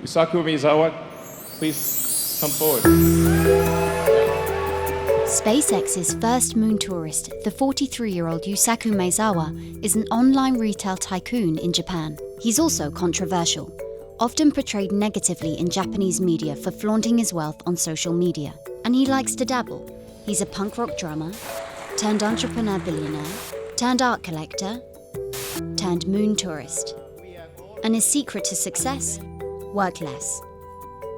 Yusaku Maezawa, please come forward. SpaceX's first moon tourist, the 43-year-old Yusaku Maezawa, is an online retail tycoon in Japan. He's also controversial, often portrayed negatively in Japanese media for flaunting his wealth on social media. And he likes to dabble. He's a punk rock drummer, turned entrepreneur billionaire, turned art collector, turned moon tourist. And his secret to success? Work less.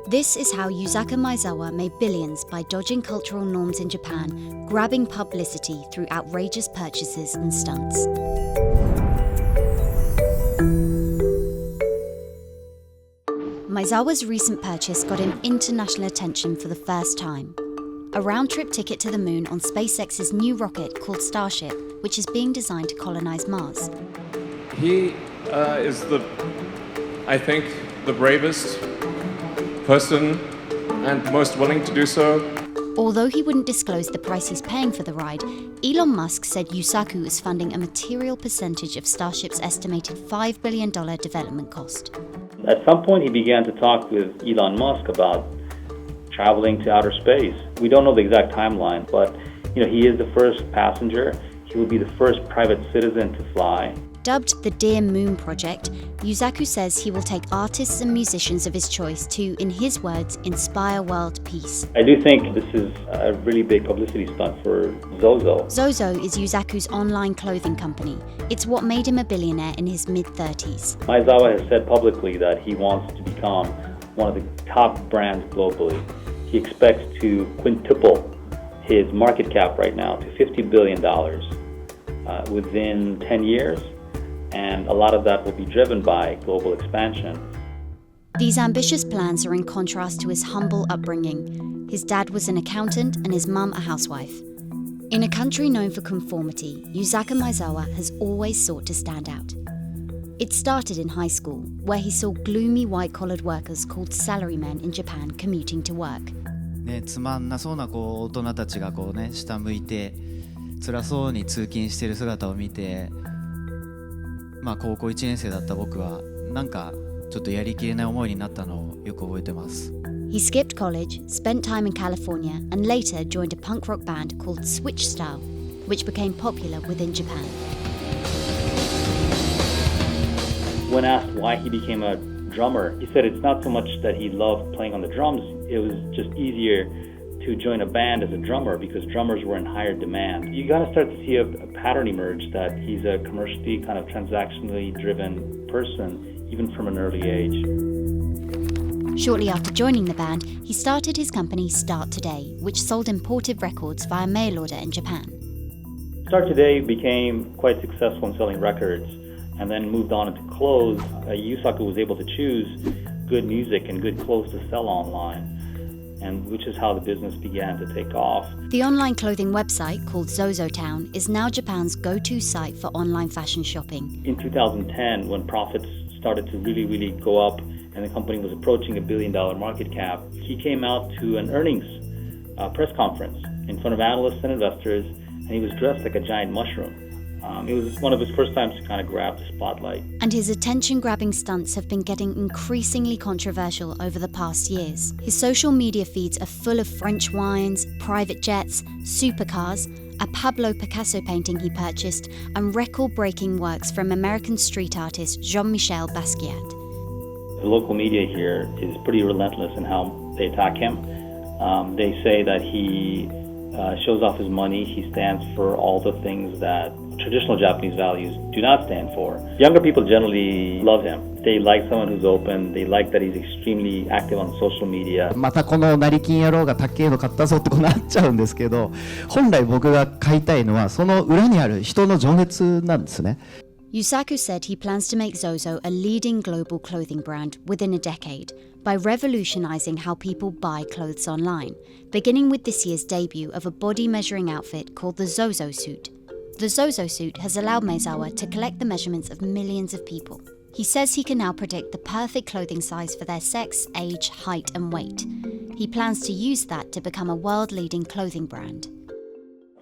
This is how Yusaku Maezawa made billions by dodging cultural norms in Japan, grabbing publicity through outrageous purchases and stunts. Maezawa's recent purchase got him international attention for the first time. A round-trip ticket to the moon on SpaceX's new rocket called Starship, which is being designed to colonize Mars. He is I think, the bravest person and most willing to do so. Although he wouldn't disclose the price he's paying for the ride, Elon Musk said Yusaku is funding a material percentage of Starship's estimated $5 billion development cost. At some point, he began to talk with Elon Musk about traveling to outer space. We don't know the exact timeline, but he is the first passenger. He will be the first private citizen to fly. Dubbed the Dear Moon Project, Yusaku says he will take artists and musicians of his choice to, in his words, inspire world peace. I do think this is a really big publicity stunt for Zozo. Zozo is Yusaku's online clothing company. It's what made him a billionaire in his mid-30s. Maezawa has said publicly that he wants to become one of the top brands globally. He expects to quintuple his market cap right now to $50 billion within 10 years. And a lot of that will be driven by global expansion. These ambitious plans are in contrast to his humble upbringing. His dad was an accountant and his mum a housewife. In a country known for conformity, Yusaku Maezawa has always sought to stand out. It started in high school, where he saw gloomy white-collared workers called salarymen in Japan commuting to work. つまんなそうな大人たちが下向いて辛そうに通勤している姿を見て、高校1年生だった僕はなんかちょっとやりきれない思いになったのをよく覚えてます。He skipped college, spent time in California, and later joined a punk rock band called Switch Style, which became popular within Japan. When asked why he became a drummer, he said it's not so much that he loved playing on the drums, it was just easier to join a band as a drummer because drummers were in higher demand. You got to start to see a pattern emerge that he's a commercially kind of transactionally driven person, even from an early age. Shortly after joining the band, he started his company Start Today, which sold imported records via mail order in Japan. Start Today became quite successful in selling records and then moved on into clothes. Yusaku was able to choose good music and good clothes to sell online, and which is how the business began to take off. The online clothing website, called Zozo Town, is now Japan's go-to site for online fashion shopping. In 2010, when profits started to really go up and the company was approaching $1 billion market cap, he came out to an earnings press conference in front of analysts and investors, and he was dressed like a giant mushroom. It was one of his first times to kind of grab the spotlight. And his attention-grabbing stunts have been getting increasingly controversial over the past years. His social media feeds are full of French wines, private jets, supercars, a Pablo Picasso painting he purchased, and record-breaking works from American street artist Jean-Michel Basquiat. The local media here is pretty relentless in how they attack him. They say that he shows off his money. He stands for all the things that traditional Japanese values do not stand for. Younger people generally love him. They like someone who's open. They like that he's extremely active on social media. またこの成金野郎が高いの買ったぞってこうなっちゃうんですけど、本来僕が買いたいのはその裏にある人の情熱なんですね。Yusaku said he plans to make Zozo a leading global clothing brand within a decade by revolutionizing how people buy clothes online, beginning with this year's debut of a body-measuring outfit called the Zozo suit. The Zozo suit has allowed Maezawa to collect the measurements of millions of people. He says he can now predict the perfect clothing size for their sex, age, height, and weight. He plans to use that to become a world-leading clothing brand.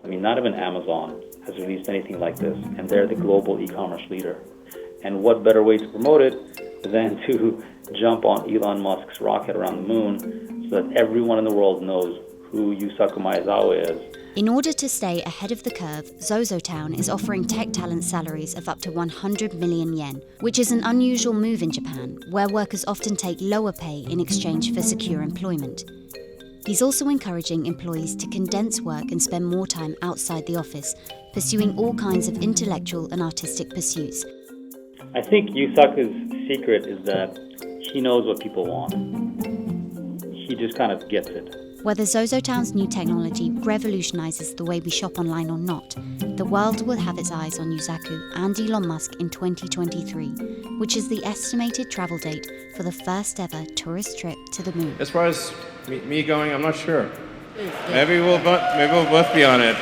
I mean, not even Amazon has released anything like this, and they're the global e-commerce leader. And what better way to promote it than to jump on Elon Musk's rocket around the moon so that everyone in the world knows who Yusaku Maezawa is. In order to stay ahead of the curve, Zozo Town is offering tech talent salaries of up to 100 million yen, which is an unusual move in Japan, where workers often take lower pay in exchange for secure employment. He's also encouraging employees to condense work and spend more time outside the office, pursuing all kinds of intellectual and artistic pursuits. I think Yusaku's secret is that he knows what people want. He just kind of gets it. Whether Zozo Town's new technology revolutionizes the way we shop online or not, the world will have its eyes on Yusaku and Elon Musk in 2023, which is the estimated travel date for the first ever tourist trip to the moon. As far as me going, I'm not sure. Maybe we'll both be on it.